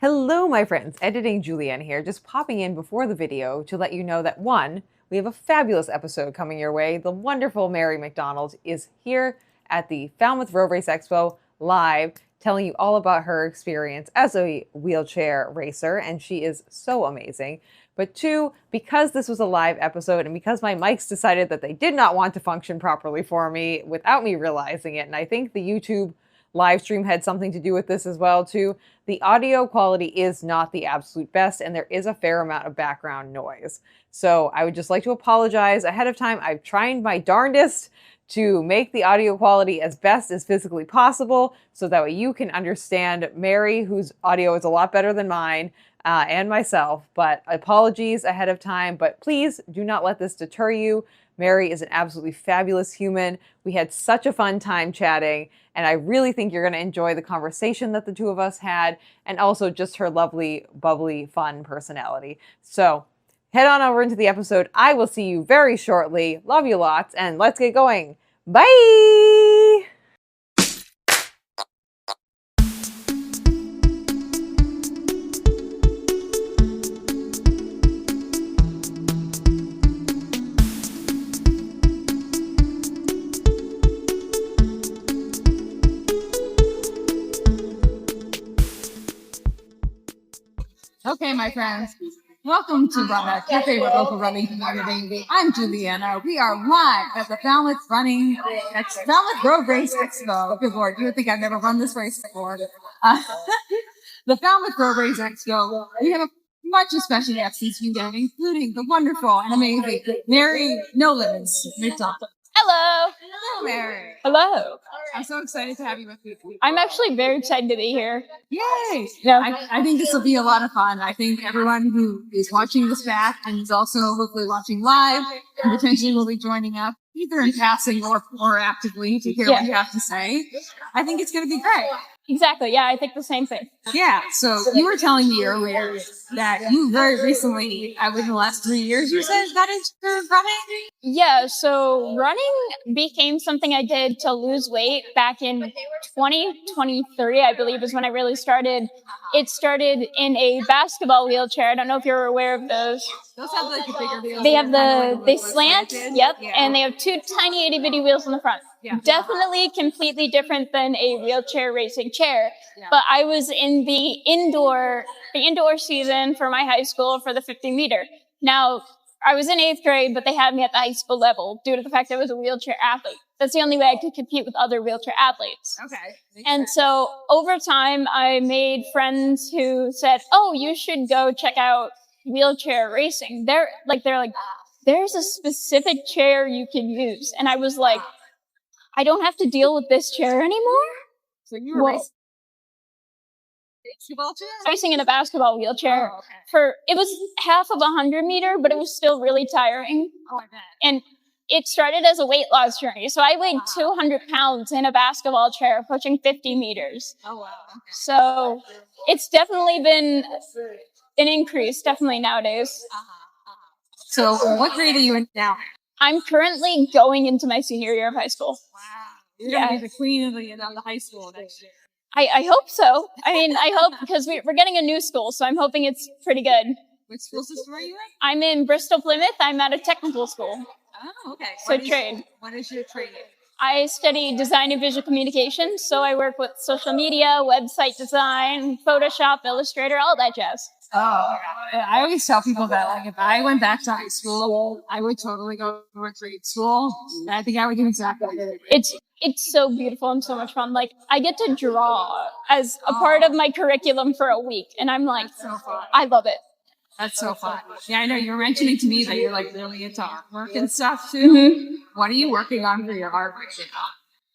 Hello, my friends. Editing Julianne here, just popping in before the video to let you know that one, we have a fabulous episode coming your way. The wonderful Mary MacDonald is here at the Falmouth Road Race Expo live, telling you all about her experience as a wheelchair racer, and she is so amazing. But two, because this was a live episode and because my mics decided that they did not want to function properly for me without me realizing it, and I think the YouTube live stream had something to do with this as well too. The audio quality is not the absolute best and there is a fair amount of background noise. So I would just like to apologize ahead of time. I've tried my darndest to make the audio quality as best as physically possible so that way you can understand Mary, whose audio is a lot better than mine, and myself. But apologies ahead of time, but please do not let this deter you. Mary is an absolutely fabulous human. We had such a fun time chatting, and I really think you're going to enjoy the conversation that the two of us had, and also just her lovely, bubbly, fun personality. So head on over into the episode. I will see you very shortly. Love you lots, and let's get going. Bye! Okay, my friends, welcome to Runnah, your favorite local running community. I'm Juliana. We are live at the Falmouth Road Race Expo. Good Lord, you would think I've never run this race before. The Falmouth Road Race Expo. We have a bunch of special guests this weekend, including the wonderful and amazing Mary MacDonald. Hello. Hello, Mary. Hello. I'm so excited to have you with me. I'm actually very excited to be here. Yay! Yeah. I think this will be a lot of fun. I think everyone who is watching this back and is also hopefully watching live and potentially will be joining up either in passing or more actively to hear what you have to say. I think it's going to be great. Exactly. Yeah, I think the same thing. Yeah. So you were telling me earlier that you very recently, within the last 3 years, you said got into running? Yeah, so running became something I did to lose weight back in 2023, I believe, is when I really started. It started in a basketball wheelchair. I don't know if you're aware of those. Those have like a bigger wheel. They have they slant, yep, and they have two tiny itty bitty wheels in the front. Yeah. Definitely completely different than a wheelchair racing chair. Yeah. But I was in the indoor season for my high school for the 50 meter. Now, I was in 8th grade, but they had me at the high school level due to the fact that I was a wheelchair athlete. That's the only way I could compete with other wheelchair athletes. Okay. And so over time, I made friends who said, "Oh, you should go check out wheelchair racing. They're like, there's a specific chair you can use." And I was like, I don't have to deal with this chair anymore. So you were racing basketball chair? Racing in a basketball wheelchair. Oh, okay. It was half of 100 meter, but it was still really tiring. Oh, I bet. And it started as a weight loss journey. So I weighed 200 pounds in a basketball chair, pushing 50 meters. Oh, wow. So it's definitely been an increase, definitely nowadays. So what grade are you in now? I'm currently going into my senior year of high school. Wow. You're going to be the queen of the high school next year. I hope so. I mean, I hope because we're getting a new school, so I'm hoping it's pretty good. Which school system are you in? I'm in Bristol, Plymouth. I'm at a technical school. Oh, okay. So trade. What is your trade? I study design and visual communication, so I work with social media, website design, Photoshop, Illustrator, all that jazz. Oh, I always tell people that, like, if I went back to high school, I would totally go to a trade school. And I think I would do exactly that. It's so beautiful and so much fun. Like, I get to draw as a part of my curriculum for a week, and I'm like, so fun. I love it. That's so fun. Yeah, I know you were mentioning to me that you're like really into artwork and stuff too. Mm-hmm. What are you working on for your artwork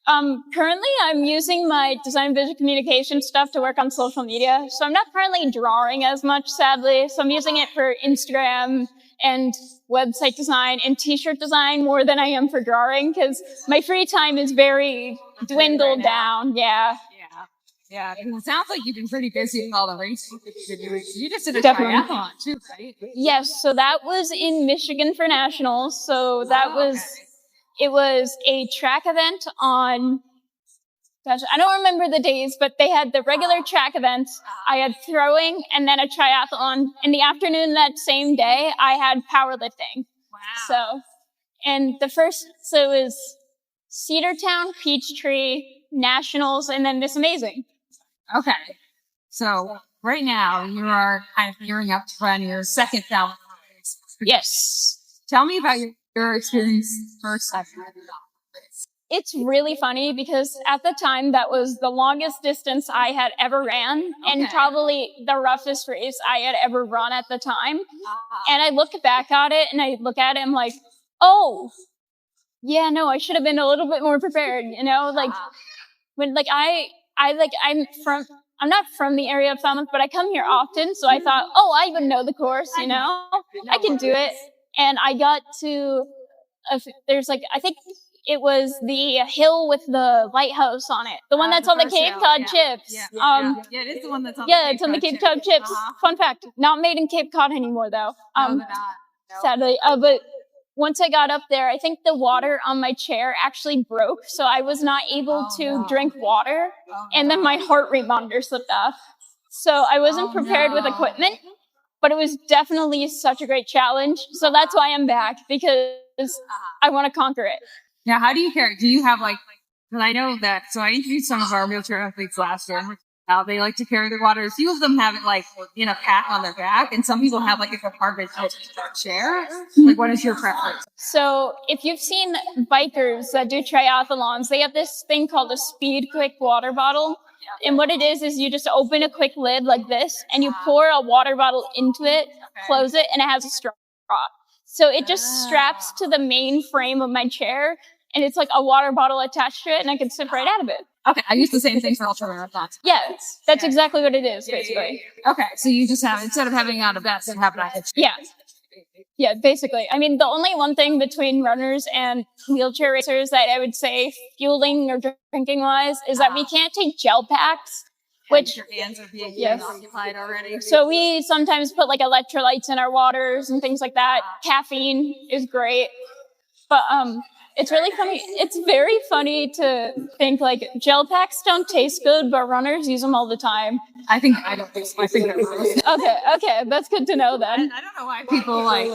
now? Currently I'm using my design visual communication stuff to work on social media. So I'm not currently drawing as much, sadly. So I'm using it for Instagram and website design and t-shirt design more than I am for drawing because my free time is very dwindled down. Yeah. Yeah, it sounds like you've been pretty busy with all the races that you've been doing. You just did a Definitely. triathlon too, right? Yes, so that was in Michigan for nationals. So that it was a track event on gosh, I don't remember the days, but they had the regular track events. I had throwing and then a triathlon. In the afternoon that same day, I had powerlifting. Wow. So, and so it was Cedartown, Peachtree, Nationals, and then this amazing. Okay. So right now you are kind of gearing up to run your second Falmouth race. Yes. Tell me about your experience first time. It's really funny because at the time that was the longest distance I had ever ran and probably the roughest race I had ever run at the time. And I look back at it and I look at it and I'm like, oh, yeah, no, I should have been a little bit more prepared, you know, like when like I'm not from the area of Falmouth, but I come here often. So I thought, oh, I even know the course, you know, I can do it. And I got to, there's like, I think it was the hill with the lighthouse on it. The one that's on the Cape Cod chips. Yeah, it is the one that's on it's on the Cape Cod chips. Fun fact, not made in Cape Cod anymore though. No. Sadly. But once I got up there, I think the water on my chair actually broke. So I was not able to drink water. And then my heart rate monitor slipped off. So I wasn't prepared with equipment, but it was definitely such a great challenge. So that's why I'm back, because I want to conquer it. Now, how do you carry? Do you have like, because I know that, so I interviewed some of our wheelchair athletes last year, how they like to carry their water. A few of them have it like in a pack on their back, and some people have like a compartment chair. Like, what is your preference? So if you've seen bikers that do triathlons, they have this thing called a Speed Quick water bottle. And what it is you just open a quick lid like this, and you pour a water bottle into it, close it, and it has a straw. So it just straps to the main frame of my chair, and it's like a water bottle attached to it, and I can sip right out of it. Okay, I use the same thing for ultra marathons. Yeah, that's exactly what it is, basically. Okay, so you just have, instead of having it on a vest, you have it on a chair. Yeah, basically. I mean, the only one thing between runners and wheelchair racers that I would say fueling or drinking wise is that we can't take gel packs, which your hands are being occupied already. So we sometimes put like electrolytes in our waters and things like that. Caffeine is great. But it's really funny. It's very funny to think like gel packs don't taste good, but runners use them all the time. I don't think so. I think they're gross. Okay. That's good to know then. I don't know why people like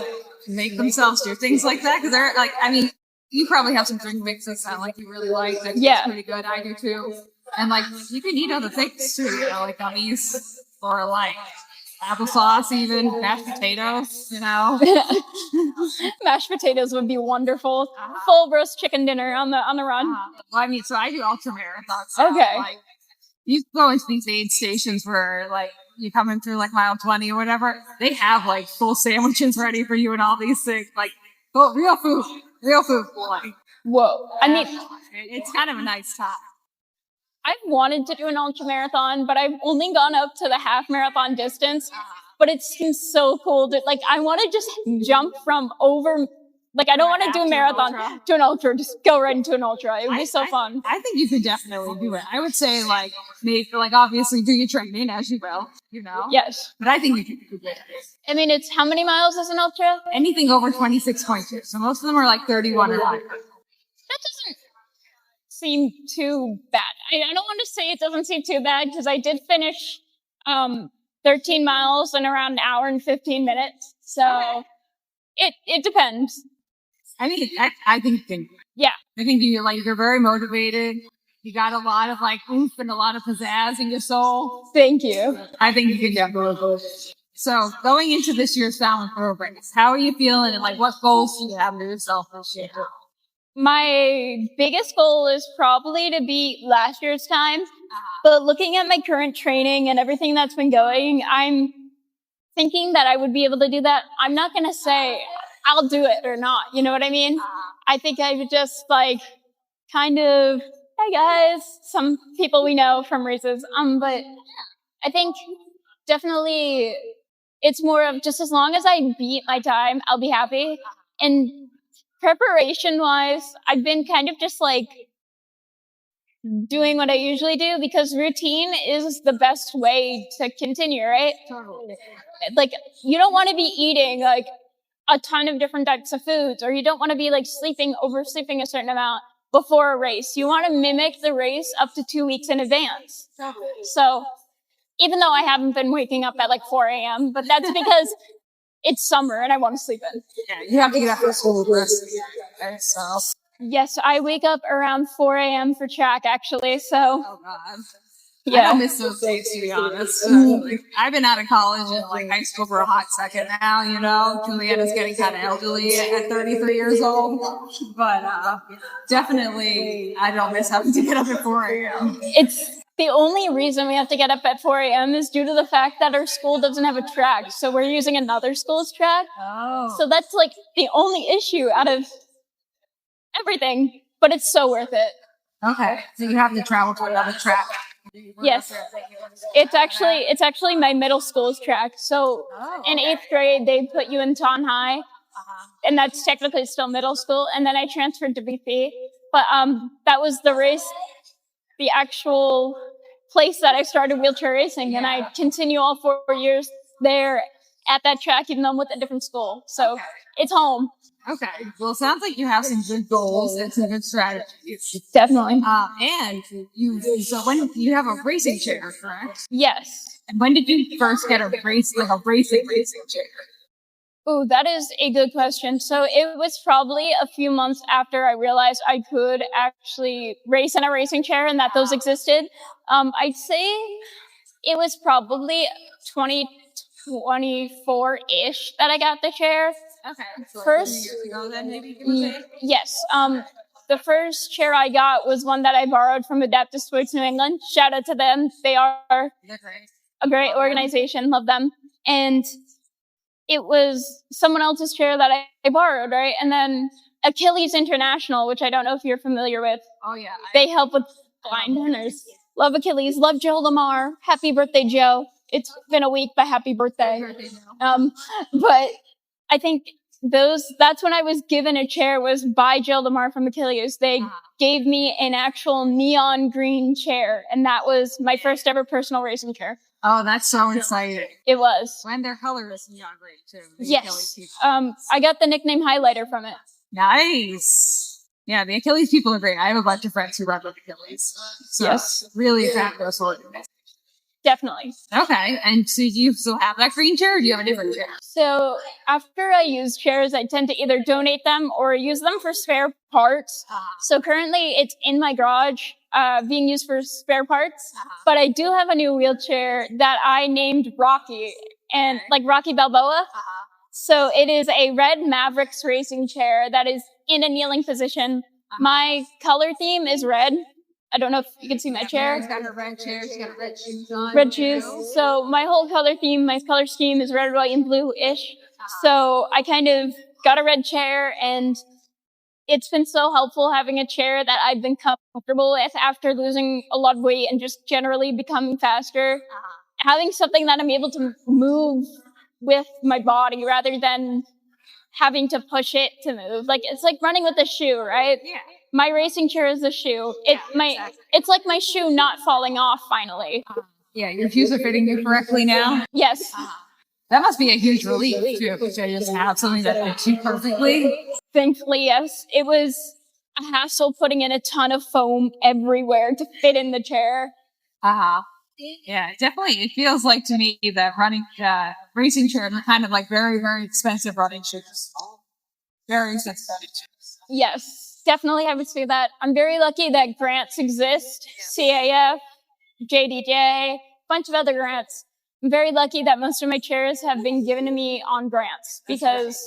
make themselves do things like that, because they're like, I mean, you probably have some drink mixes that like you really like. That's pretty good. I do too. And like you can eat other things too, you know, like gummies or like applesauce, even mashed potatoes, you know. Mashed potatoes would be wonderful. Full roast chicken dinner on the run. Well, I mean, so I do ultra marathons. Okay. Like, you go into these aid stations where like you come in through like mile 20 or whatever. They have like full sandwiches ready for you and all these things. Like, oh, real food. Like, whoa. I mean, it's kind of a nice time. I've wanted to do an ultra marathon, but I've only gone up to the half marathon distance. But it seems so cool to like, I want to just jump from over, like, I don't want to do a marathon to an ultra, just go right into an ultra. It would be so fun. I think you could definitely do it. I would say like, maybe like obviously do your training as you will, you know? Yes. But I think you could do it. I mean, it's how many miles is an ultra? Anything over 26.2. So most of them are like 31 or higher. That doesn't seem too bad. I don't want to say it doesn't seem too bad because I did finish 13 miles in around an hour and 15 minutes. So it depends. I mean, I think you can. Yeah. I think you're very motivated. You got a lot of like oomph and a lot of pizzazz in your soul. Thank you. I think you can definitely do it. So going into this year's Falmouth Road Race, how are you feeling and like what goals do you have for yourself this year? My biggest goal is probably to beat last year's time. But looking at my current training and everything that's been going, I'm thinking that I would be able to do that. I'm not going to say I'll do it or not. You know what I mean? I think I would just like kind of, hey guys, some people we know from races. But I think definitely it's more of just as long as I beat my time, I'll be happy. And preparation wise, I've been kind of just like doing what I usually do because routine is the best way to continue, right? Totally. Like you don't want to be eating like a ton of different types of foods, or you don't want to be like oversleeping a certain amount. before a race. You want to mimic the race up to 2 weeks in advance. So even though I haven't been waking up at like 4 a.m., but that's because it's summer and I want to sleep in. Yeah, you have to get up for school the rest of the year. So. Yes, I wake up around 4 a.m. for track, actually. So, Oh God. yeah. I don't miss those days, to be honest. Like, I've been out of college and like high school for a hot second now, you know. Juliana's getting kind of elderly at 33 years old. But definitely, I don't miss having to get up at 4 a.m. It's the only reason we have to get up at 4 a.m. is due to the fact that our school doesn't have a track. So we're using another school's track. Oh. So that's like the only issue out of everything, but it's so worth it. Okay. So you have to travel to another track. Yes. It's actually my middle school's track. So in 8th grade, they put you in Taunton High, and that's technically still middle school. And then I transferred to BP. But that was the race, the actual place that I started wheelchair racing. And I continue all 4 years there at that track, even though I'm with a different school. So it's home. Okay. Well, it sounds like you have some good goals and some good strategies. Definitely. And so when you have a racing chair, correct? Yes. And when did you first get a racing chair? Oh, that is a good question. So it was probably a few months after I realized I could actually race in a racing chair and that those existed. I'd say it was probably 2024-ish that I got the chair. Okay. So First, 2 years ago then maybe? Yes. The first chair I got was one that I borrowed from Adaptive Sports New England. Shout out to them. They are a great organization. Love them. And it was someone else's chair that I borrowed, right? And then Achilles International, which I don't know if you're familiar with. Oh, yeah. They help with blind runners. Love Achilles. Love Joe Lamar. Happy birthday, Joe. It's been a week, but happy birthday. But I think that's when I was given a chair, was by Jill Lamar from Achilles. They gave me an actual neon green chair, and that was my first ever personal racing chair. Oh, that's so exciting. It was. And their color is neon green too. Yes. I got the nickname Highlighter from it. Nice. Yeah, the Achilles people are great. I have a bunch of friends who run with Achilles. So Yes. Really fabulous organization. Definitely. Okay. And so do you still have that green chair, or do you have a different chair? So after I use chairs, I tend to either donate them or use them for spare parts. So currently it's in my garage, being used for spare parts. But I do have a new wheelchair that I named Rocky, and like Rocky Balboa. So it is a red Mavericks racing chair that is in a kneeling position. My color theme is red. I don't know if you can see my chair. She's got her red chair. She's got red shoes on. Red shoes. So my whole color theme, my color scheme is red, white, and blue-ish. So I kind of got a red chair, and it's been so helpful having a chair that I've been comfortable with after losing a lot of weight and just generally becoming faster. Having something that I'm able to move with my body rather than having to push it to move. Like, it's like running with a shoe, right? Yeah. My racing chair is a shoe. It's like my shoe not falling off finally. Yeah, your shoes are fitting you correctly now. Yes. That must be a huge relief too, to just have something that fits you perfectly. Thankfully, yes. It was a hassle putting in a ton of foam everywhere to fit in the chair. Yeah, definitely. It feels like to me that running racing chairs are kind of like very, very expensive running shoes. Very expensive running shoes. Yes, definitely I would say that. I'm very lucky that grants exist. CAF, JDJ, a bunch of other grants. I'm very lucky that most of my chairs have been given to me on grants, because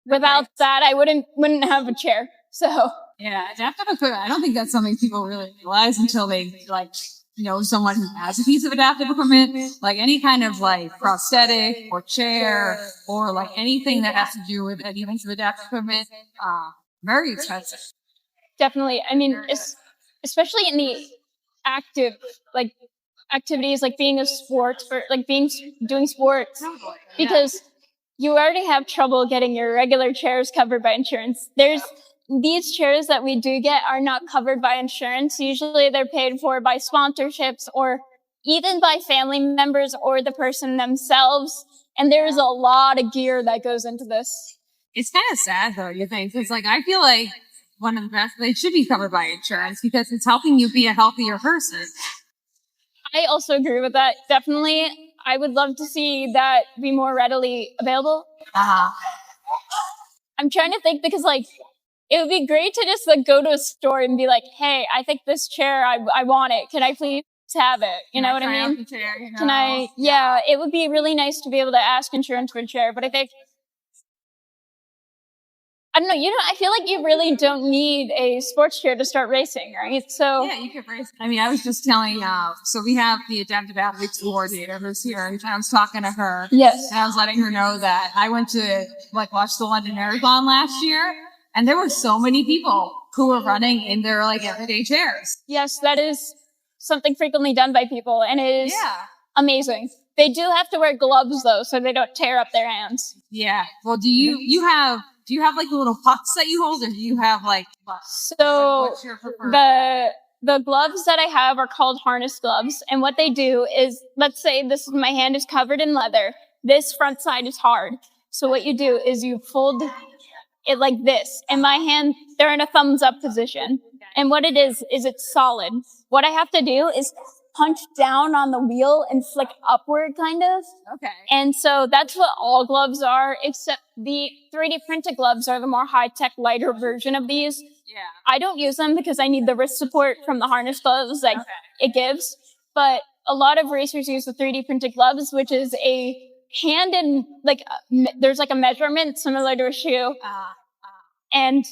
without that, I wouldn't have a chair. So yeah, adaptive equipment. I don't think that's something people really realize until they know someone who has a piece of adaptive equipment, like any kind of like prosthetic or chair or like anything that has to do with any piece of adaptive equipment. Very expensive. Definitely. I mean, especially in the active, like activities, like being a sports, or like doing sports, because you already have trouble getting your regular chairs covered by insurance. These chairs that we do get are not covered by insurance. Usually they're paid for by sponsorships or even by family members or the person themselves. And there's a lot of gear that goes into this. It's kind of sad though, you think? It's like, I feel like one of the best. They should be covered by insurance because it's helping you be a healthier person. I also agree with that. Definitely. I would love to see that be more readily available. I'm trying to think because like, it would be great to just like go to a store and be like, hey, I think this chair, I want it. Can I please have it? You know what I mean? Chair, you know? Can I, yeah, it would be really nice to be able to ask insurance for a chair, but I think, I don't know, I feel like you really don't need a sports chair to start racing, right? So yeah, you can race. I mean, I was just telling, so we have the adaptive athletes coordinator who's here, and I was talking to her. Yes. And I was letting her know that I went to like watch the London Marathon last year, and there were so many people who were running in their like everyday chairs. Yes, that is something frequently done by people, and it is amazing. They do have to wear gloves though, so they don't tear up their hands. Yeah. Well, do you have like the little pucks that you hold, or do you have like? So what's your preferred? the gloves that I have are called harness gloves, and what they do is, let's say my hand is covered in leather. This front side is hard. So what you do is you fold it like this, and my hand, they're in a thumbs up position. And what it is it's solid. What I have to do is punch down on the wheel and flick upward, kind of. Okay. And so that's what all gloves are, except the 3D printed gloves are the more high-tech, lighter version of these. Yeah. I don't use them because I need the wrist support from the harness gloves that it gives. But a lot of racers use the 3D printed gloves, which is a hand and like, there's like a measurement similar to a shoe. And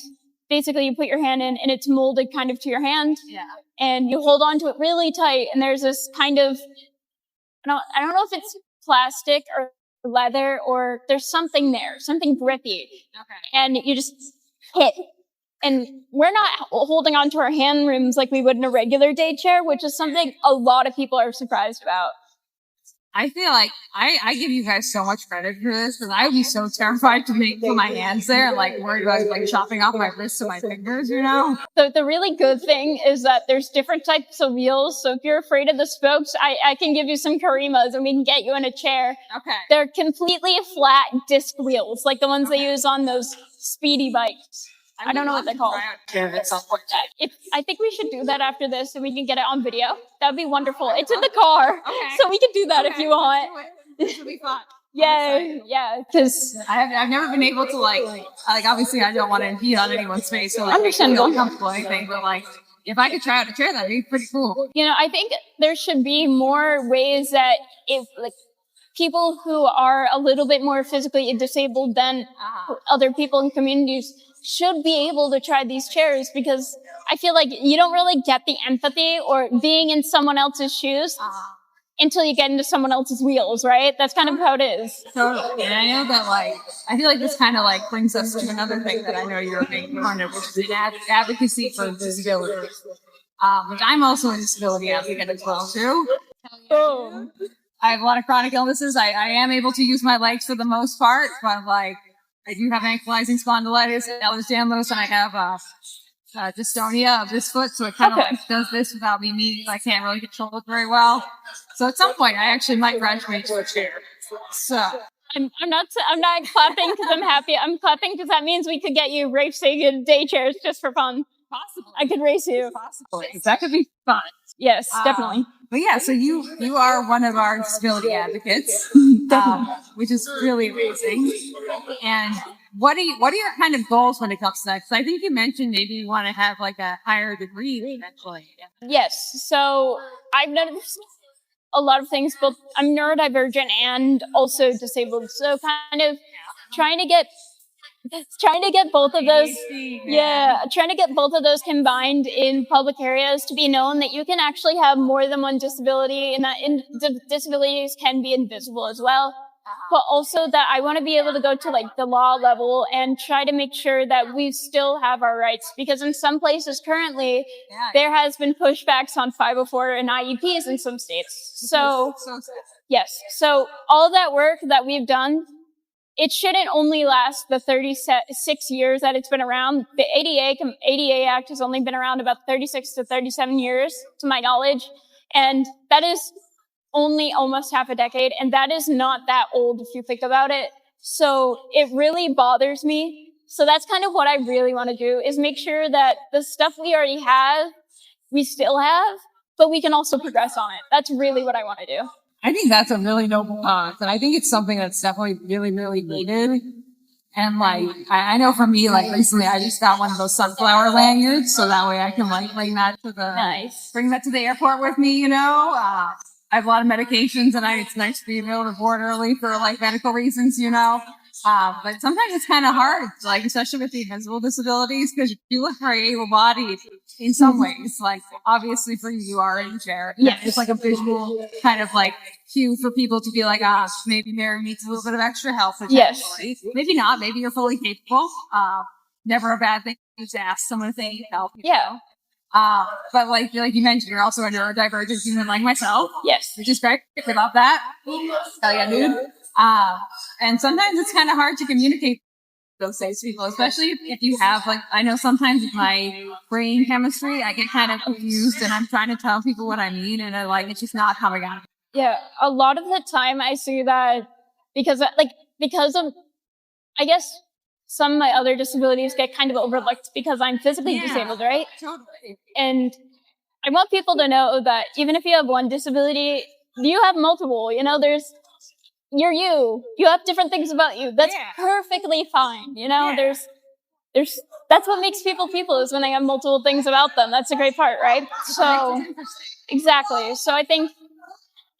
basically you put your hand in and it's molded kind of to your hand. Yeah. And you hold on to it really tight. And there's this kind of, I don't know if it's plastic or leather or there's something there, something grippy. Okay. And you just hit. And we're not holding on to our hand rims like we would in a regular day chair, which is something a lot of people are surprised about. I feel like I give you guys so much credit for this because I would be so terrified to put my hands there and like worried about like chopping off my wrists and my fingers, you know? So the really good thing is that there's different types of wheels. So if you're afraid of the spokes, I can give you some Karimas and we can get you in a chair. Okay. They're completely flat disc wheels, like the ones they use on those speedy bikes. I don't know what they're called. I think we should do that after this so we can get it on video. That'd be wonderful. It's in the car, so we can do that if you want. This will be fun. Yeah, because I've never been able to like obviously I don't want to impede on anyone's space or like understandable, uncomfortable or anything, but like if I could try out a chair, that'd be pretty cool. I think there should be more ways that if like people who are a little bit more physically disabled than other people in communities should be able to try these chairs, because I feel like you don't really get the empathy or being in someone else's shoes until you get into someone else's wheels, right? That's kind of how it is. Totally. And I know that I feel like this kind of brings us to another thing that I know you're a big part of, which is advocacy for disabilities. Which I'm also a disability advocate as well too. Boom. I have a lot of chronic illnesses. I am able to use my legs for the most part, but I do have ankylosing spondylitis, Ehlers-Danlos, and I have dystonia of this foot, so it kind of does this without me moving. I can't really control it very well. So at some point, I actually might graduate to a chair. So I'm not clapping because I'm happy. I'm clapping because that means we could get you racing in day chairs just for fun. possibly, I could race you. possibly that could be fun. Yes, definitely. But yeah, so you are one of our disability advocates, which is really amazing. And what are your kind of goals when it comes to that? Because I think you mentioned maybe you want to have a higher degree eventually. Yes. So I've noticed a lot of things, both I'm neurodivergent and also disabled. So kind of trying to get both of those, trying to get both of those combined in public areas to be known that you can actually have more than one disability, and that disabilities can be invisible as well. But also that I want to be able to go to the law level and try to make sure that we still have our rights, because in some places currently there has been pushbacks on 504 and IEPs in some states. So yes, so all that work that we've done, it shouldn't only last the 36 years that it's been around. The ADA Act has only been around about 36 to 37 years, to my knowledge. And that is only almost half a decade. And that is not that old if you think about it. So it really bothers me So that's kind of what I really want to do, is make sure that the stuff we already have, we still have, but we can also progress on it. That's really what I want to do. I think that's a really noble cause, and I think it's something that's definitely really, really needed. And like, I know for me, like recently, I just got one of those sunflower lanyards, so that way I can like bring that to the airport with me. You know, I have a lot of medications, and it's nice to be able to board early for like medical reasons. You know, but sometimes it's kind of hard, like especially with the invisible disabilities, because you look very able-bodied in some ways. Like obviously for you, you are in chair. Yes. It's like a visual kind of like cue for people to be like, maybe Mary needs a little bit of extra help. Yes. Maybe not. Maybe you're fully capable. Never a bad thing to ask someone if they need help. Yeah. But like you mentioned, you're also a neurodivergent human like myself. Yes. Which is great. We love that. Hell yeah, dude. And sometimes it's kind of hard to communicate those things to people, especially if you have like, I know sometimes with my brain chemistry, I get kind of confused and I'm trying to tell people what I mean and it's just not coming out. Yeah. A lot of the time I see that because of, I guess some of my other disabilities get kind of overlooked because I'm physically disabled, right? Totally. And I want people to know that even if you have one disability, you have multiple, you have different things about you. That's perfectly fine. There's that's what makes people is when they have multiple things about them. That's a great part, right? So exactly. So I think,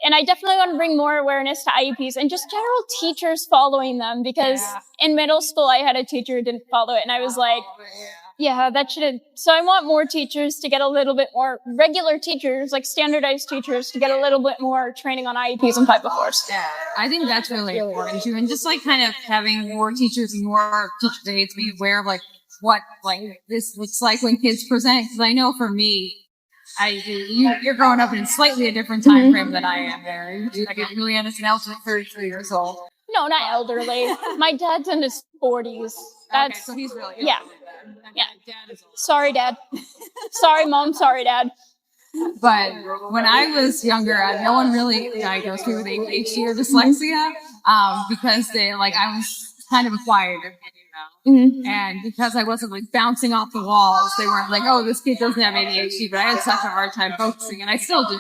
and I definitely want to bring more awareness to IEPs and just general teachers following them, because in middle school, I had a teacher who didn't follow it. And I was like, that shouldn't. So I want more teachers to get a little bit more, regular teachers, like standardized teachers, to get a little bit more training on IEPs and 504s. Yeah, I think that's really important too. And just like kind of having more teachers and more teacher aides be aware of like what like this looks like when kids present. Because I know for me, you're growing up in slightly a different time frame than I am there. Like Julianne is now 33 years old. No, not elderly. My dad's in his 40s. Okay, so he's really yeah. Dad is old. Sorry, Dad. Sorry, Mom. Sorry, Dad. But when I was younger, no one really diagnosed me with ADHD or dyslexia because I was kind of a quieter kid, and because I wasn't like bouncing off the walls, they weren't like, oh, this kid doesn't have ADHD, but I had such a hard time focusing, and I still do.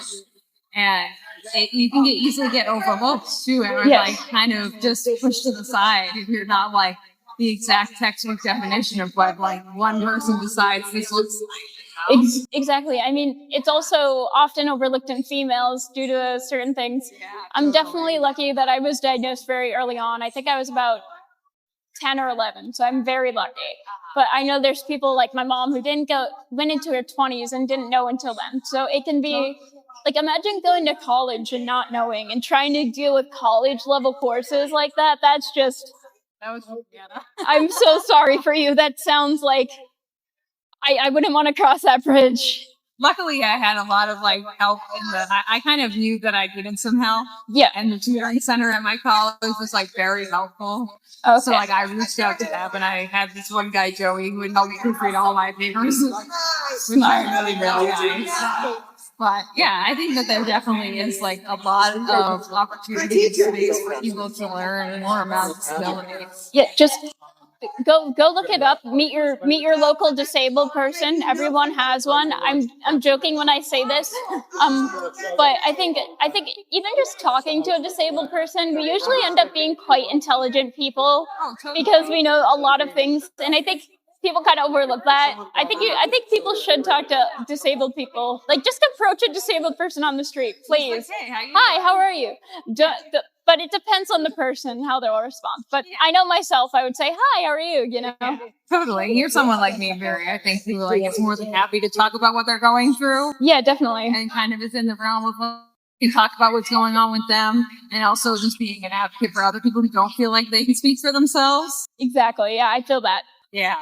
And you can easily get overlooked too, and like kind of just pushed to the side if you're not like the exact textbook definition of what like one person decides this looks like. Exactly. I mean, it's also often overlooked in females due to certain things. Yeah, I'm definitely lucky that I was diagnosed very early on. I think I was about 10 or 11, so I'm very lucky. But I know there's people like my mom who went into her 20s and didn't know until then. So it can be like, imagine going to college and not knowing and trying to deal with college level courses like that. That was I'm so sorry for you. That sounds like I wouldn't want to cross that bridge. Luckily, I had a lot of like help in I kind of knew that I needed some help. Yeah. And the tutoring center at my college was like very helpful. Okay. So like I reached out to them, and I had this one guy, Joey, who would help me proofread all my papers, which I really, really nice. But yeah, I think that there definitely is like a lot of opportunities for people to learn more about disabilities. Yeah, just go look it up. Meet your local disabled person. Everyone has one. I'm joking when I say this, but I think even just talking to a disabled person, we usually end up being quite intelligent people because we know a lot of things, and I think people kind of overlook that. I think people should talk to disabled people. Like, just approach a disabled person on the street, please. Like, hey, hi, how are you? But it depends on the person, how they'll respond. But I know myself, I would say, hi, how are you? Yeah, totally. You're someone like me, Mary, I think, who like is more than happy to talk about what they're going through. Yeah, definitely. And kind of is in the realm of can talk about what's going on with them, and also just being an advocate for other people who don't feel like they can speak for themselves. Exactly. Yeah, I feel that. Yeah.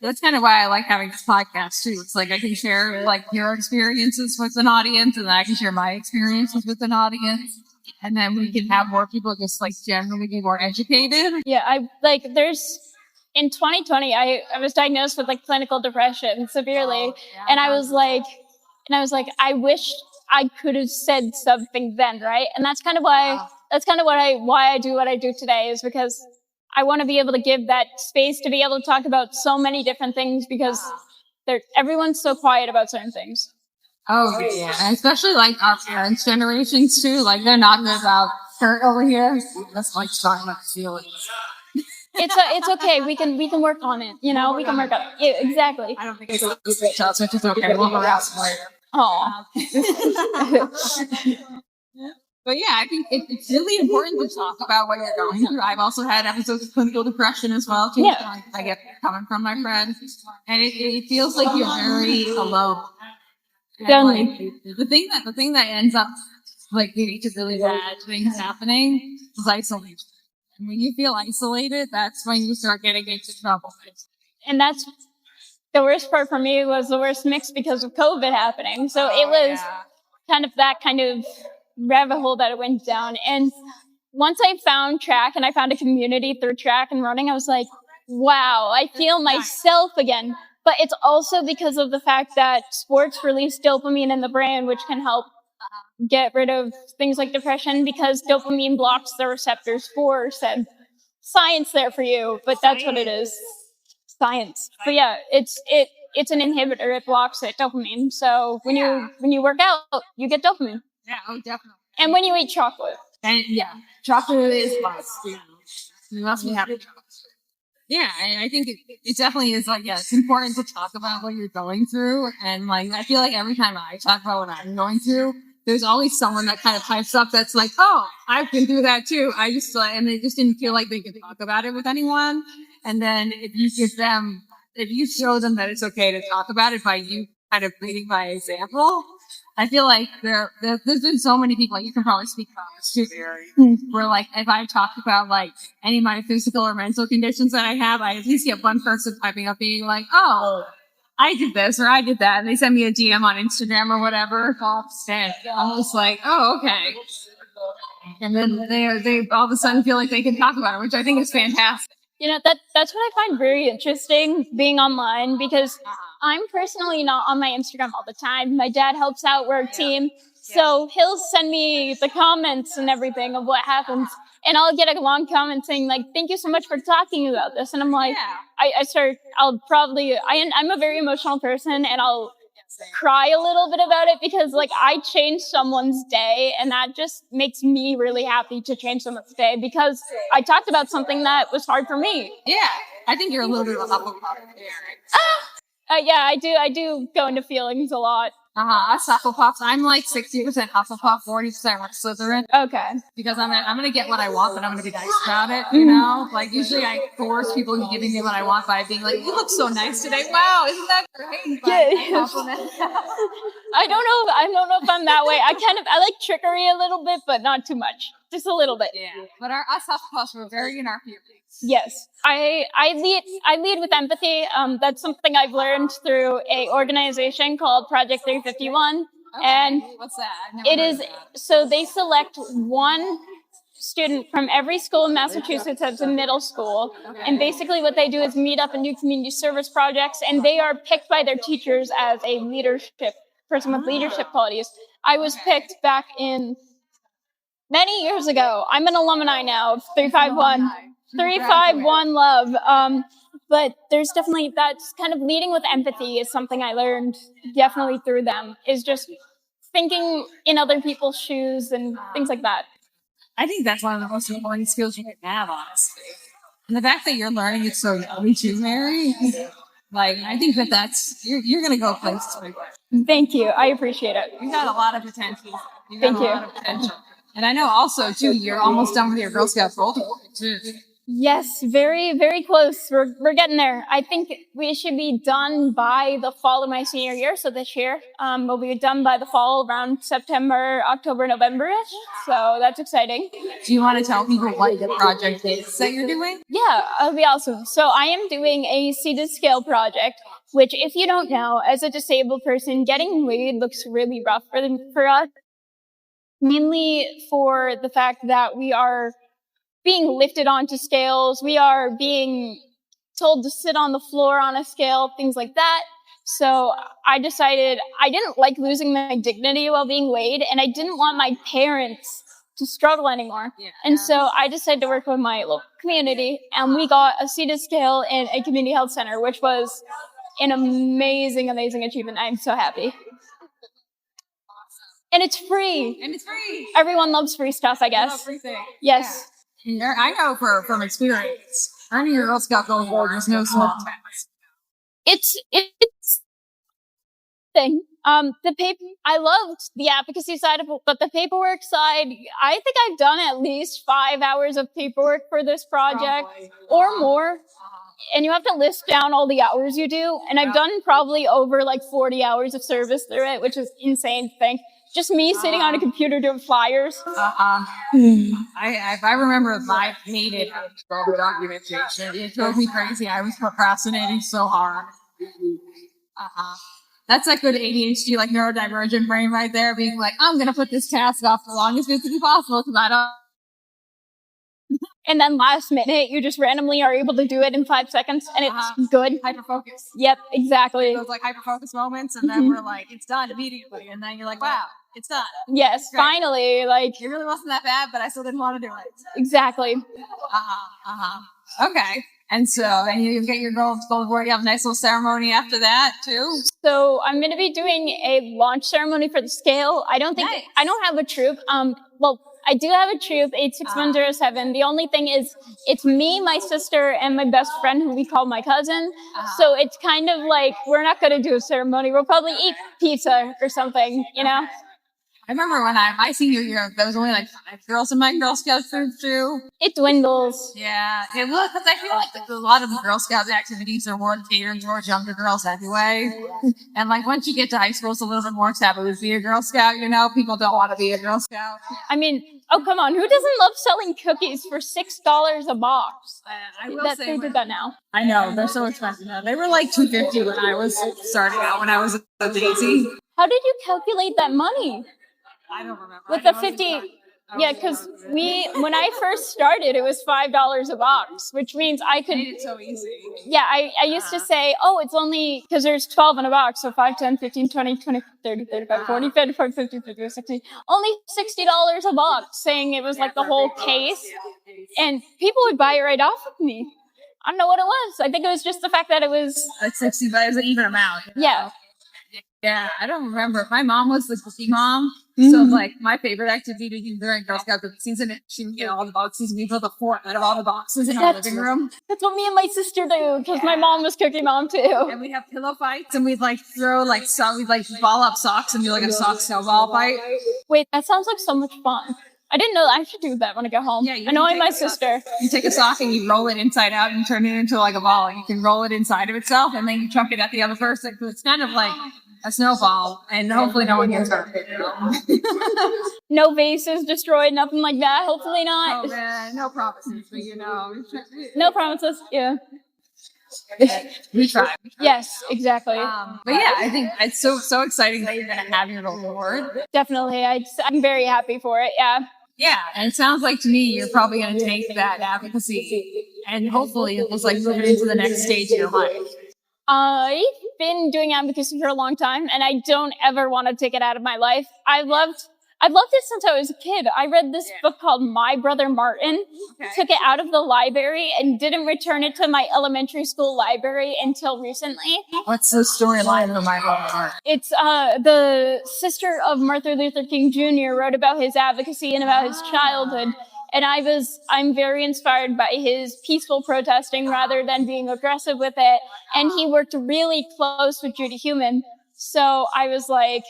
That's kind of why I like having this podcast too. It's like I can share like your experiences with an audience, and then I can share my experiences with an audience, and then we can have more people just like generally be more educated. Yeah, in 2020, I was diagnosed with like clinical depression severely, and I was like, I wish I could have said something then, right? And that's kind of why I do what I do today, is because I want to be able to give that space to be able to talk about so many different things because everyone's so quiet about certain things. Oh yeah, and especially like our parents' generations too. Like they're not about Kurt over here. That's like silent feelings. It's okay. We can work on it. You know, we can work on it. Yeah, exactly. I don't think it's a good child, which is okay. We'll harass them later. Oh. But yeah, I think it's really important to talk about what you're going through. I've also had episodes of clinical depression as well, too. Yeah. I get coming from my friends, and it feels like you're very alone. Definitely. Like, the thing that ends up like leading to really bad things happening is isolation. And when you feel isolated, that's when you start getting into trouble. And that's the worst part for me was the worst mix because of COVID happening. So it was kind of that kind of rabbit hole that it went down. And once I found track and I found a community through track and running, I was like, wow, I feel myself again. But it's also because of the fact that sports release dopamine in the brain, which can help get rid of things like depression because dopamine blocks the receptors for said science there for you. But that's what it is. Science. But yeah, it's an inhibitor. It blocks it, dopamine. So when you work out, you get dopamine. Yeah, oh, definitely. And when you eat chocolate. And yeah, chocolate is must. You must be happy. Yeah, and I think it definitely is like, yeah, it's important to talk about what you're going through. And like, I feel like every time I talk about what I'm going through, there's always someone that kind of pipes up that's like, oh, I've been through that too. And they just didn't feel like they could talk about it with anyone. And then if you show them that it's okay to talk about it by you kind of leading by example, I feel like there's been so many people, like you can probably speak about this too, Mary, where like if I talk about like any of my physical or mental conditions that I have, I at least get one person piping up being like, oh, I did this or I did that. And they send me a DM on Instagram or whatever. And I'm just like, oh, okay. And then they all of a sudden feel like they can talk about it, which I think is fantastic. You know, that's what I find very interesting being online because I'm personally not on my Instagram all the time. My dad helps out, we're a team. So he'll send me the comments and everything of what happens. And I'll get a long comment saying like, thank you so much for talking about this. And I'm like, I'm a very emotional person and I'll cry a little bit about it because like I changed someone's day and that just makes me really happy to change someone's day because I talked about something that was hard for me. Yeah. I think you're a little bit of a Hufflepuff. Yeah, I do go into feelings a lot. Us Hufflepuffs, I'm like 60% Hufflepuff, 40% Slytherin. Okay. Because I'm gonna get what I want, but I'm gonna be nice about it, you know? Like, usually I force people into giving me what I want by being like, you look so nice today. Wow, isn't that great? Yeah. I don't know if I'm that way. I like trickery a little bit, but not too much. Just a little bit. Yeah. But us Hufflepuffs were very in our feelings. Yes. I lead with empathy. That's something I've learned through a organization called Project 351. Okay. And what's that? It is so they select one student from every school in Massachusetts as a middle school. Okay. And basically what they do is meet up and do community service projects, and they are picked by their teachers as a leadership person with leadership qualities. I was picked back in many years ago. I'm an alumni now of 351. 351 love. But there's definitely that's kind of leading with empathy is something I learned definitely through them, is just thinking in other people's shoes and things like that. I think that's one of the most important skills you can have, honestly. And the fact that you're learning it so young too, Mary, like, I think that's, you're going to go places. Thank you. I appreciate it. You got a lot of potential. Thank you. A lot of potential. And I know also, too, you're almost done with your Girl Scout gold, too. Yes, very, very close. We're getting there. I think we should be done by the fall of my senior year. So this year, we'll be done by the fall around September, October, November-ish. So that's exciting. Do you want to tell people what the project is that you're doing? Yeah, that'll be awesome. So I am doing a seated scale project, which if you don't know, as a disabled person, getting weighed looks really rough for us. Mainly for the fact that we are being lifted onto scales. We are being told to sit on the floor on a scale, things like that. So I decided I didn't like losing my dignity while being weighed, and I didn't want my parents to struggle anymore. And so I decided to work with my local community, and we got a seated scale in a community health center, which was an amazing, amazing achievement. I'm so happy. And it's free. Everyone loves free stuff, I guess. Love free things. Yes. Yeah. I know from experience. Earning your Girl Scout Gold Award is no small task. It's thing. I loved the advocacy side of it, but the paperwork side, I think I've done at least 5 hours of paperwork for this project or more. And you have to list down all the hours you do. And I've done probably over like 40 hours of service through it, which is insane to think. Just me sitting on a computer doing flyers. I remember I hated documentation. It drove me crazy. I was procrastinating so hard. That's that good ADHD, like neurodivergent brain right there, being like, I'm going to put this task off the longest physically possible because I don't. And then last minute, you just randomly are able to do it in 5 seconds, and it's good. Hyper-focus. Yep, exactly. Those like hyper-focus moments, and then we're like, it's done immediately. And then you're like, wow, it's done. Yes, finally, like. It really wasn't that bad, but I still didn't want to do it. Exactly. Okay. And you get your gold award. You have a nice little ceremony after that too. So I'm going to be doing a launch ceremony for the scale. I don't have a troop. Well, I do have a troop, 86107. The only thing is, it's me, my sister, and my best friend, who we call my cousin. So it's kind of like, we're not going to do a ceremony. We'll probably eat pizza or something, you know? I remember when my senior year, there was only like 5 girls in my Girl Scout troop too. It dwindles. Yeah, it was, because I feel like a lot of the Girl Scout activities are more catered towards younger girls anyway. And like once you get to high school, it's a little bit more taboo to be a Girl Scout, you know? People don't want to be a Girl Scout. I mean, oh, come on. Who doesn't love selling cookies for $6 a box? I will say they did that now. I know, they're so expensive now. They were like $2.50 when I was starting out, when I was a daisy. How did you calculate that money? I don't remember. With the 50, yeah, because when I first started, it was $5 a box, which means I could. Made it so easy. Yeah, I used to say, oh, it's only, because there's 12 in a box, so 5, 10, 15, 20, 20, 30, 35, 40, 55, 50, 50, 60, only $60 a box, saying it was like the whole case, and people would buy it right off of me. I don't know what it was. I think it was just the fact that it was like 60, but it was an even amount. Yeah. Yeah, I don't remember. My mom was the cookie mom. So, like, my favorite activity to do during Girl Scout season, she would get all the boxes, and we put the fort out of all the boxes in our living room. That's what me and my sister do, because my mom was cookie mom too. And we'd have pillow fights, and we'd like throw we'd like ball up socks and do like a sock snowball fight. Wait, that sounds like so much fun. I didn't know that. I should do that when I get home. Yeah, annoying my sister. You take a sock and you roll it inside out and turn it into like a ball. You can roll it inside of itself, and then you chuck it at the other person. So it's kind of like a snowball, and hopefully no one gets hurt. No vases destroyed, nothing like that. Hopefully not. Oh man, no promises, but you know. No promises. Yeah. We try. Yes, exactly. But yeah, I think it's so exciting that you're going to have your award. Definitely. I'm very happy for it. Yeah. Yeah, and it sounds like to me you're probably going to take that advocacy and hopefully it was like move it into the next stage of your life. I've been doing advocacy for a long time, and I don't ever want to take it out of my life. I've loved it since I was a kid. I read this book called My Brother Martin, took it out of the library, and didn't return it to my elementary school library until recently. What's the storyline of My Brother Martin? It's the sister of Martin Luther King Jr. wrote about his advocacy and about his childhood. And I'm very inspired by his peaceful protesting rather than being aggressive with it. And he worked really close with Judy Heumann. So I was like,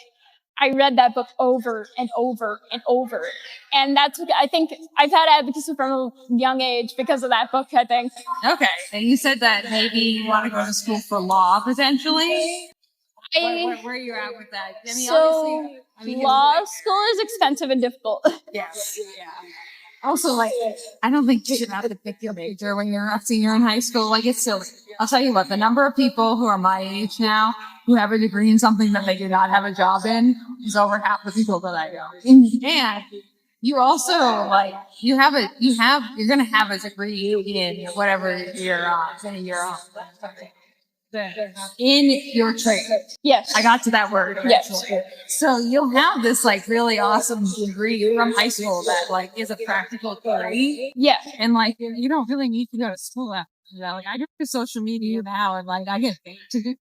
I read that book over and over and over. And I think I've had advocacy from a young age because of that book, I think. Okay. And you said that maybe you want to go to school for law potentially? Where are you at with that? I mean, law school is expensive and difficult. Yes. Yeah. Also, like, I don't think you should have to pick your major when you're a senior in high school. Like, it's silly. I'll tell you what, the number of people who are my age now who have a degree in something that they do not have a job in is over half the people that I know. And you also, like, you're going to have a degree in whatever you're on. in your trade. Yes. I got to that word. Yes. Eventually. So you'll have this like really awesome degree from high school that like is a practical degree. Yeah. And like you don't really need to go to school after that. Like I do social media now, and like I get paid to do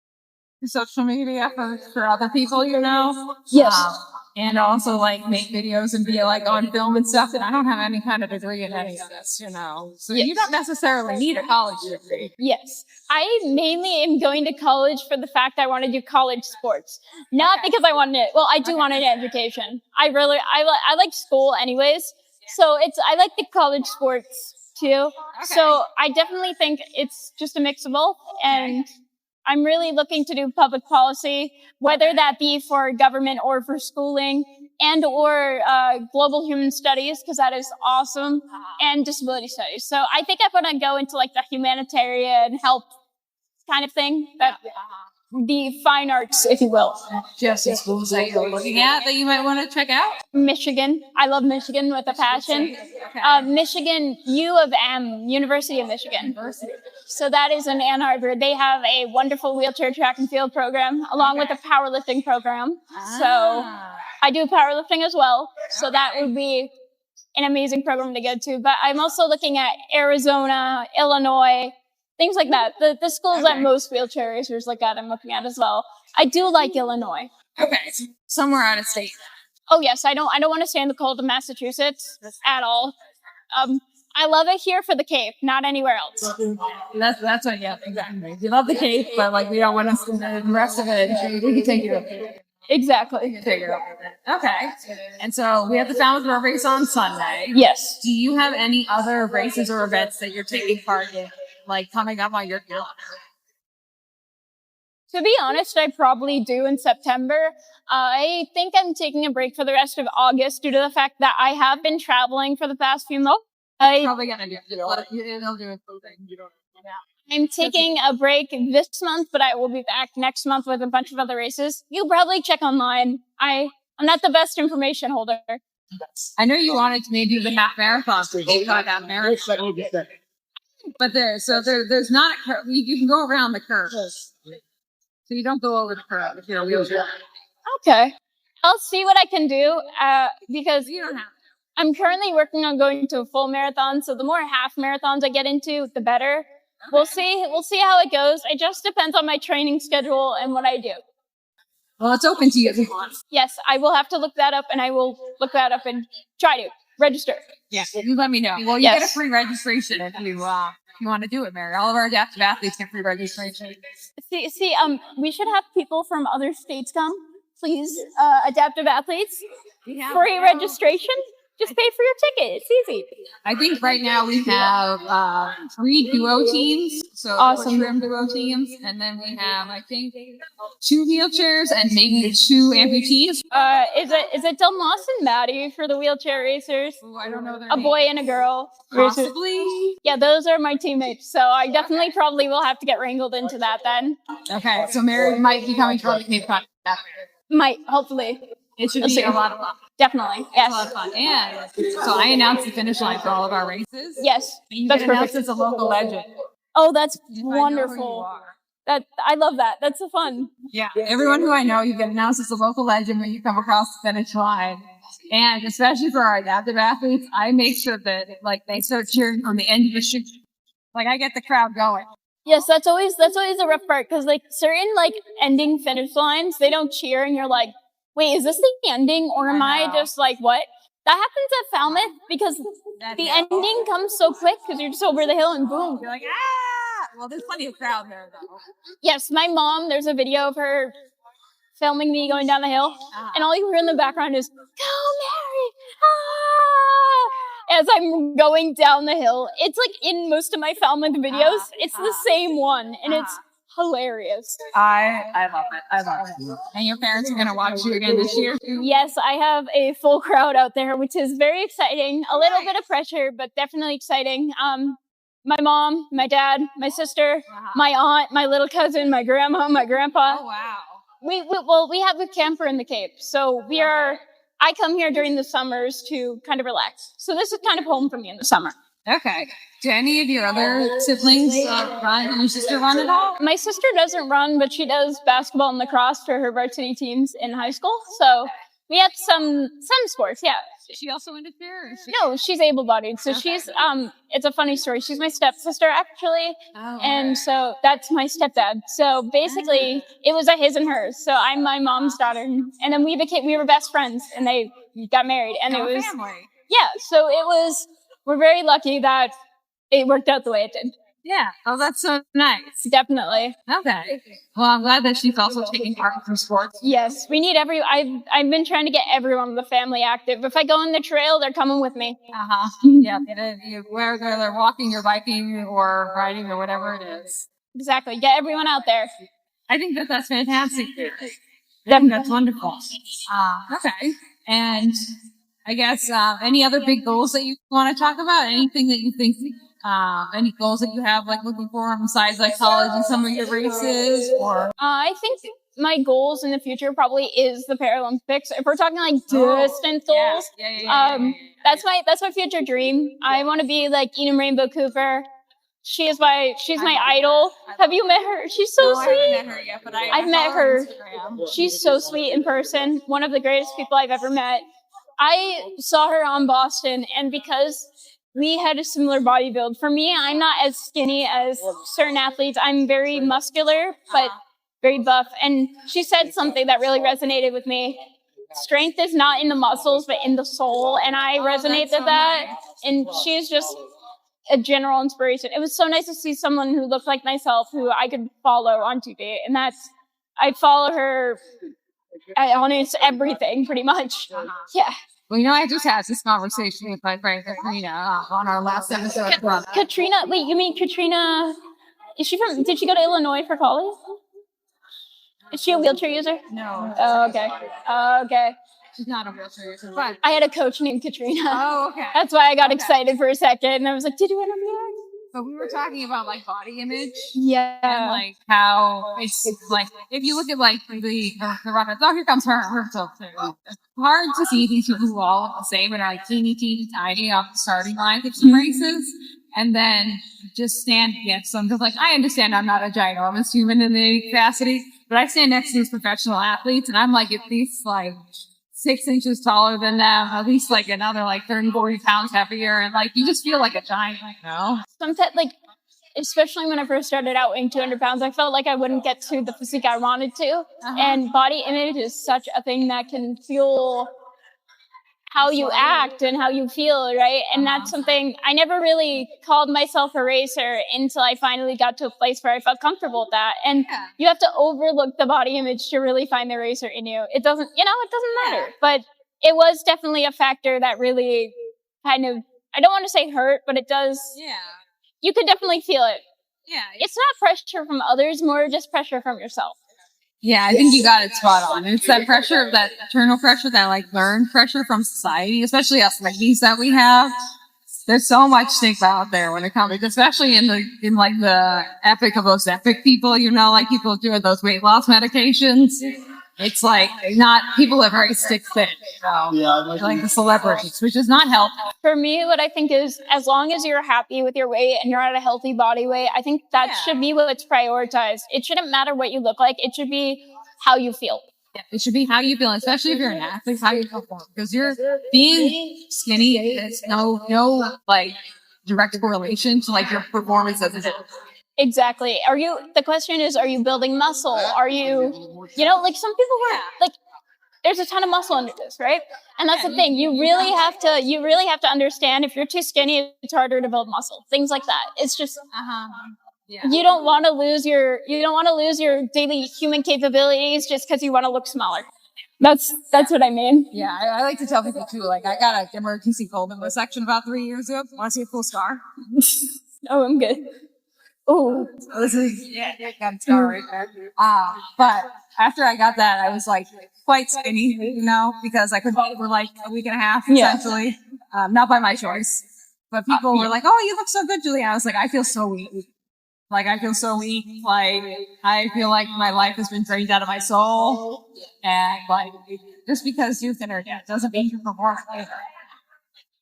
social media for other people, you know. Yes. And also like make videos and be like on film and stuff. And I don't have any kind of degree in any of this, you know. So you don't necessarily need a college degree. Yes. I mainly am going to college for the fact I want to do college sports. Not because I want it. Well, I do want an education. I like school anyways. So I like the college sports too. So I definitely think it's just a mix of both. And I'm really looking to do public policy, whether that be for government or for schooling and or global human studies, because that is awesome, and disability studies. So I think I'm going to go into like the humanitarian help kind of thing, the fine arts, if you will. Just schools that you're looking at that you might want to check out? Michigan. I love Michigan with a passion. Michigan, U of M, University of Michigan. So that is in Ann Arbor. They have a wonderful wheelchair track and field program, along with a powerlifting program. So I do powerlifting as well. So that would be an amazing program to go to. But I'm also looking at Arizona, Illinois, things like that. The schools that most wheelchair racers look at, I'm looking at as well. I do like Illinois. Okay, somewhere out of state. Oh yes, I don't want to stay in the cold of Massachusetts at all. I love it here for the Cape, not anywhere else. That's what, yeah, exactly. You love the Cape, but like we don't want us to the rest of it. We can take it up there. Exactly. Take it up there. Okay. And so we have the Falmouth Road Race on Sunday. Yes. Do you have any other races or events that you're taking part in, like coming up on your calendar? To be honest, I probably do in September. I think I'm taking a break for the rest of August due to the fact that I have been traveling for the past few months. Probably gonna do it. I'm taking a break this month, but I will be back next month with a bunch of other races. You'll probably check online. I'm not the best information holder. I know you wanted to maybe do the half marathon, so you got half marathon. But there's not a curve. You can go around the curve. So you don't go over the curve if you're a wheelchair. Okay. I'll see what I can do, because You don't have to. I'm currently working on going to a full marathon, so the more half marathons I get into, the better. We'll see how it goes. It just depends on my training schedule and what I do. Well, it's open to you if you want. Yes, I will have to look that up, and I will look that up and try to register. Yeah, you let me know. Well, you Yes. get a free registration if you want to do it, Mary. All of our adaptive athletes get free registration. See, we should have people from other states come, please. Adaptive athletes, free registration. Just pay for your ticket. It's easy. I think right now we have 3 duo teams, so Awesome. trim duo teams, and then we have I think 2 wheelchairs and maybe 2 amputees. Is it Del Moss and Maddie for the wheelchair racers? Ooh, I don't know their A boy and a girl. Possibly. Yeah, those are my teammates. So I definitely probably will have to get wrangled into that then. Okay, so Mary might be coming from the Cape Cod. Might, hopefully. It should Let's be see. a lot of fun. Definitely. It's a lot Yes. of fun. And so I announced the finish line for all of our races. Yes. You That's get announced perfect. as a local legend. Oh, that's I know who you wonderful. are. I love that. That's so fun. Yeah, everyone who I know, you get announced as a local legend when you come across the finish line. And especially for our adaptive athletes, I make sure that like they start cheering from the end of the shoot. Like I get the crowd going. Yes, that's always the rough part, because like certain like ending finish lines, they don't cheer, and you're like, wait, is this the ending, or am I just like what? That happens at Falmouth because the ending comes so quick because you're just over the hill and boom. You're like, ah! Well, there's plenty of crowd there though. Yes, my mom, there's a video of her filming me going down the hill, and all you hear in the background is, "Go, Mary!" As I'm going down the hill. It's like in most of my Falmouth videos, it's the same one, and it's hilarious. I love it. I love it. And your parents are going to watch you again this year too? Yes, I have a full crowd out there, which is very exciting. A little bit of pressure, but definitely exciting. My mom, my dad, my sister, my aunt, my little cousin, my grandma, my grandpa. Oh, wow. We have a camper in the Cape, so I come here during the summers to kind of relax. So this is kind of home for me in the summer. Okay. Do any of your other siblings run? And your sister run at all? My sister doesn't run, but she does basketball and lacrosse for her varsity teams in high school. So we have some sports, yeah. Is she also into cheer? No, she's able-bodied. So she's it's a funny story. She's my stepsister actually. Oh, And so that's my stepdad. So basically it was a his and hers. So I'm my mom's daughter. And then we were best friends and they got married and it was family. yeah, so we're very lucky that it worked out the way it did. Yeah. Oh, that's so nice. Definitely. Okay. Well, I'm glad that she's also taking part in sports. Yes, we need I've been trying to get everyone in the family active. If I go on the trail, they're coming with me. Yeah. Whether they're walking or biking or riding or whatever it is. Exactly. Get everyone out there. I think that's fantastic. That's wonderful. Okay. And I guess any other big goals that you want to talk about? Anything that you think? Any goals that you have, like looking for besides like college and some of your races, or? I think my goals in the future probably is the Paralympics. If we're talking like distant goals, that's my future dream. I want to be like Eden Rainbow Cooper. She's my idol. Have you met her? She's so sweet. I haven't met her yet, but I've met her. She's so sweet in person. One of the greatest people I've ever met. I saw her on Boston, and because we had a similar body build. For me, I'm not as skinny as certain athletes. I'm very muscular, but very buff. And she said something that really resonated with me. Strength is not in the muscles, but in the soul. And I resonate with that. Nice. And she's just a general inspiration. It was so nice to see someone who looked like myself, who I could follow on TV. And I follow her on everything, pretty much. Yeah. Well, I just had this conversation with my friend Katrina on our last episode. Katrina, wait, you mean Katrina? Did she go to Illinois for college? Is she a wheelchair user? No. Oh, okay. Okay. She's not a wheelchair user, but I had a coach named Katrina. Oh, okay. That's why I got excited for a second. And I was like, did you interview her? But we were talking about like body image. Yeah. And like how it's like, if you look at like the Runnah, oh, here comes her. It's hard to see these people who all look the same and are like teeny tiny off the starting line of some races. And then just stand against them. Because like, I understand I'm not a ginormous human in any capacity, but I stand next to these professional athletes and I'm like at least like 6 inches taller than them, at least like another like 30, 40 pounds heavier. And like, you just feel like a giant, Sometimes like, especially when I first started out weighing 200 pounds, I felt like I wouldn't get to the physique I wanted to. And body image is such a thing that can fuel how you act and how you feel, right? And that's something I never really called myself a racer until I finally got to a place where I felt comfortable with that. And you have to overlook the body image to really find the racer in you. It doesn't matter. But it was definitely a factor that really kind of, I don't want to say hurt, but it does. Yeah. You could definitely feel it. Yeah. It's not pressure from others, more just pressure from yourself. Yeah, I think you got it spot on. It's that pressure, that internal pressure, that like learned pressure from society, especially us ladies that we have. There's so much stigma out there when it comes, especially in the epic of those epic people, like people doing those weight loss medications. It's like people are very stick thin, like the celebrities, which is not helpful. For me, what I think is, as long as you're happy with your weight and you're at a healthy body weight, I think that should be what's prioritized. It shouldn't matter what you look like. It should be how you feel. Yeah, it should be how you feel, especially if you're an athlete, how you perform. Because you're being skinny, there's no like direct correlation to like your performance as a Exactly. The question is, are you building muscle? Are you, like some people were like, there's a ton of muscle under this, right? And that's the thing. You really have to understand if you're too skinny, it's harder to build muscle. Things like that. It's just, you don't want to lose your daily human capabilities just because you want to look smaller. That's what I mean. Yeah. I like to tell people too, like I got an emergency cold in the section about 3 years ago. Want to see a full scar? Oh, I'm good. Oh, this is got a scar right there. But after I got that, I was like quite skinny, because I couldn't eat for like a week and a half, essentially. Not by my choice, but people were like, "Oh, you look so good, Julie." I was like, "I feel so weak. Like I feel so weak. Like I feel like my life has been drained out of my soul, and like just because you're thinner doesn't mean you're performing."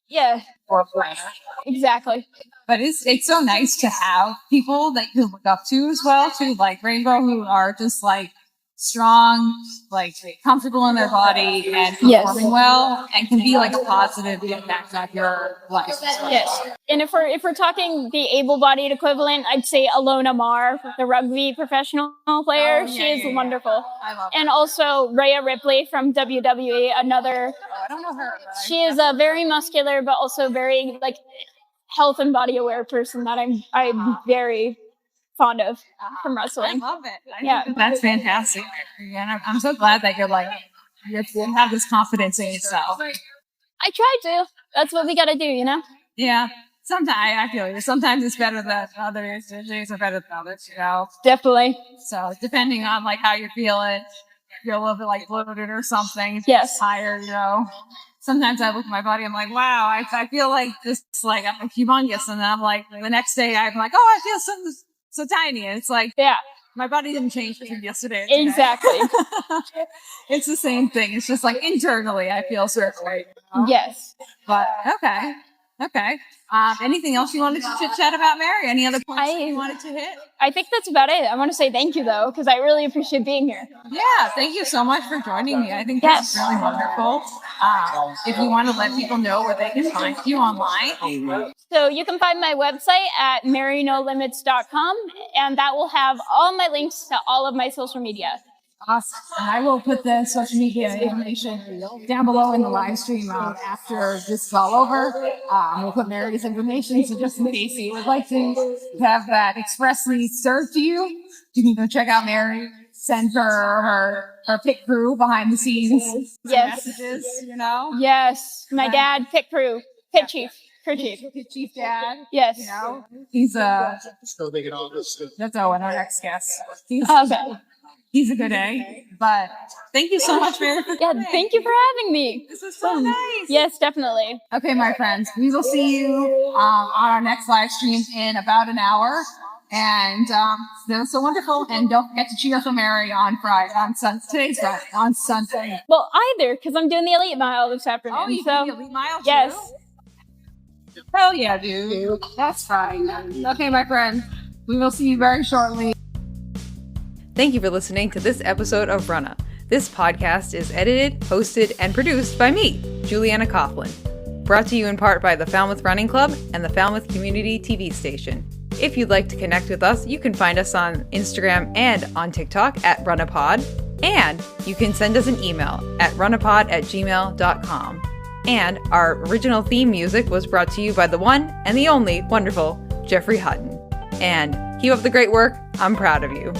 Yeah, or planner. exactly. But it's so nice to have people that you look up to as well, too, like Rainbow, who are just like strong, like comfortable in their body and performing well, and can be like a positive impact on your life. Yes. And if we're talking the able-bodied equivalent, I'd say Alona Marr, the rugby professional player. Oh, yeah, she is yeah, yeah. wonderful. I love And also Rhea Ripley from WWE, another. I don't know her. She is a very muscular, but also very like health and body aware person that I'm very fond of from wrestling. I love it. Yeah. Think that's fantastic. And I'm so glad that you have this confidence in yourself. I try to. That's what we gotta do, you know? Yeah. Sometimes I feel you. Sometimes it's better than others. Days are better than others, you know. Definitely. So depending on like how you're feeling, if you're a little bit like bloated or something, Yes. tired, you know. Sometimes I look at my body, I'm like, wow, I feel like this, like I'm humongous, and then I'm like, the next day I'm like, oh, I feel so tiny, and it's like, Yeah. my body didn't change from yesterday. To today. Exactly. It's the same thing. It's just like internally, I feel certain way. Yes. But okay. Anything else you wanted to chit chat about, Mary? Any other points that you wanted to hit? I think that's about it. I want to say thank you though, because I really appreciate being here. Yeah, thank you so much for joining me. I think that's really wonderful. If you want to let people know where they can find you online. So you can find my website at marynolimits.com, and that will have all my links to all of my social media. Awesome. And I will put the social media information down below in the live stream after this is all over. We'll put Mary's information, so just in case you would like to have that expressly served to you, you can go check out Mary. Send her pit crew behind the scenes. Yes. Messages, you know? Yes. My dad, pit crew, pit chief. Crew chief. Pit chief dad. Yes. You know? He's that's Owen, our next guest. He's a good egg. But thank you so much, Mary. Yeah, thank you for having me. This was so nice. Yes, definitely. Okay, my friends, we will see you on our next live stream in about an hour. And that was so wonderful. And don't forget to cheer for Mary on Friday, today's Friday, on Sunday. Well, either, because I'm doing the Elite Mile this afternoon. Oh, you do the Elite Mile too? Yes. Hell yeah, dude. That's fine. Okay, my friend, we will see you very shortly. Thank you for listening to this episode of Runnah. This podcast is edited, hosted, and produced by me, Juliana Coughlin. Brought to you in part by the Falmouth Running Club and the Falmouth Community TV station. If you'd like to connect with us, you can find us on Instagram and on TikTok at RunnahPod. And you can send us an email at runnahpod@gmail.com. And our original theme music was brought to you by the one and the only wonderful Jeffrey Hutton. And keep up the great work. I'm proud of you.